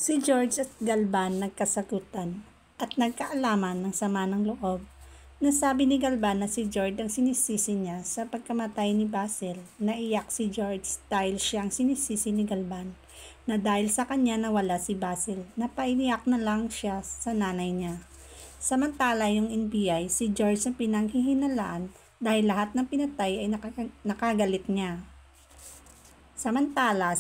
Si George at Galvan nagkasagutan at nagkaalaman ng sama ng loob. Nasabi ni Galvan na si George ang sinisisi niya sa pagkamatay ni Basil. Naiyak si George dahil siya ang sinisisi ni Galvan na dahil sa kanya nawala si Basil. Napainiyak na lang siya sa nanay niya. Samantala yung NBI, si George ang pinanghihinalaan dahil lahat ng pinatay ay nakagalit niya. Samantala,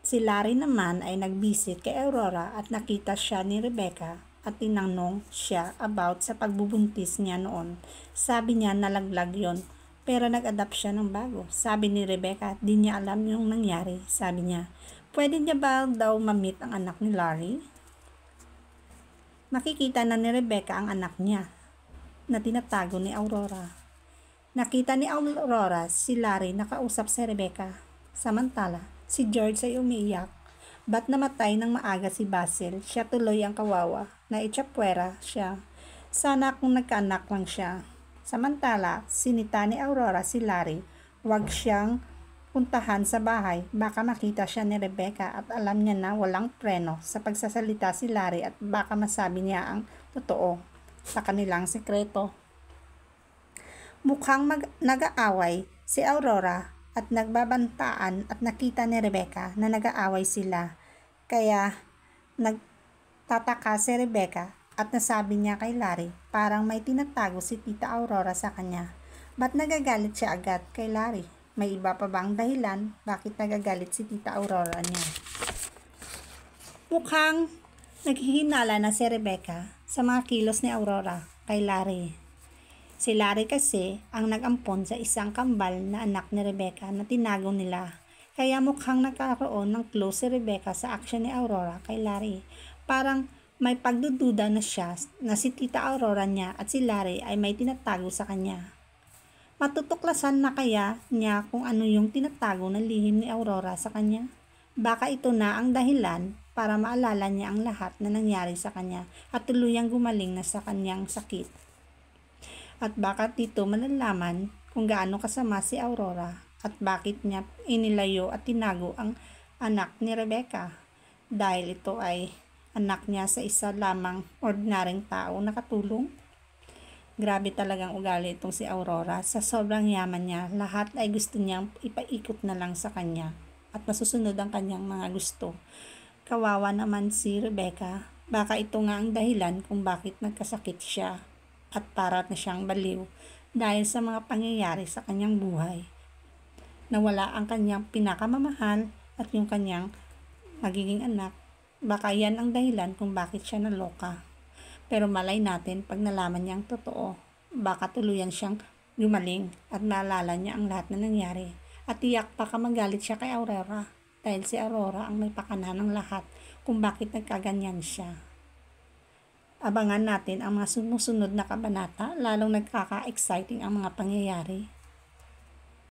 si Larry naman ay nag-visit kay Aurora at nakita siya ni Rebecca at tinanong siya about sa pagbubuntis niya noon. Sabi niya nalaglag yon, pero nag-adapt siya ng bago. Sabi ni Rebecca, di niya alam yung nangyari. Sabi niya, pwede niya ba daw ma-meet ang anak ni Larry? Makikita na ni Rebecca ang anak niya na tinatago ni Aurora. Nakita ni Aurora si Larry nakausap si Rebecca. Samantala, si George ay umiiyak. Ba't namatay ng maaga si Basil? Siya tuloy ang kawawa. Naitsapwera siya. Sana kung nagkaanak lang siya. Samantala, sinita ni Aurora si Larry. Huwag siyang puntahan sa bahay. Baka makita siya ni Rebecca at alam niya na walang preno sa pagsasalita si Larry at baka masabi niya ang totoo sa kanilang sekreto. Mukhang nag-aaway si Aurora at nagbabantaan at nakita ni Rebecca na nag-aaway sila. Kaya nagtataka si Rebecca at nasabi niya kay Larry parang may tinatago si Tita Aurora sa kanya. Ba't nagagalit siya agad kay Larry? May iba pa bang dahilan bakit nagagalit si Tita Aurora niya? Mukhang naghihinala na si Rebecca sa mga kilos ni Aurora kay Larry. Si Larry kasi ang nag-ampon sa isang kambal na anak ni Rebecca na tinago nila. Kaya mukhang nagkaroon ng clue si Rebecca sa aksyon ni Aurora kay Larry. Parang may pagdududa na siya na si Tita Aurora niya at si Larry ay may tinatago sa kanya. Matutuklasan na kaya niya kung ano yung tinatago na lihim ni Aurora sa kanya? Baka ito na ang dahilan para maalala niya ang lahat na nangyari sa kanya at tuluyang gumaling na sa kanyang sakit. At baka dito malalaman kung gaano kasama si Aurora at bakit niya inilayo at tinago ang anak ni Rebecca dahil ito ay anak niya sa isa lamang ordinaryong tao na katulong. Grabe talagang ugali itong si Aurora. Sa sobrang yaman niya, lahat ay gusto niyang ipaikot na lang sa kanya at masusunod ang kanyang mga gusto. Kawawa naman si Rebecca. Baka ito nga ang dahilan kung bakit nagkasakit siya at para na siyang baliw dahil sa mga pangyayari sa kanyang buhay. Nawala ang kanyang pinakamamahal at yung kanyang magiging anak. Baka yan ang dahilan kung bakit siya naloka. Pero malay natin pag nalaman niya ang totoo, baka tuluyan siyang gumaling at naalala niya ang lahat na nangyari. At tiyak baka magalit siya kay Aurora dahil si Aurora ang may pakana ng lahat kung bakit nagkaganyan siya. Abangan natin ang mga sumusunod na kabanata, lalong nagkaka-exciting ang mga pangyayari.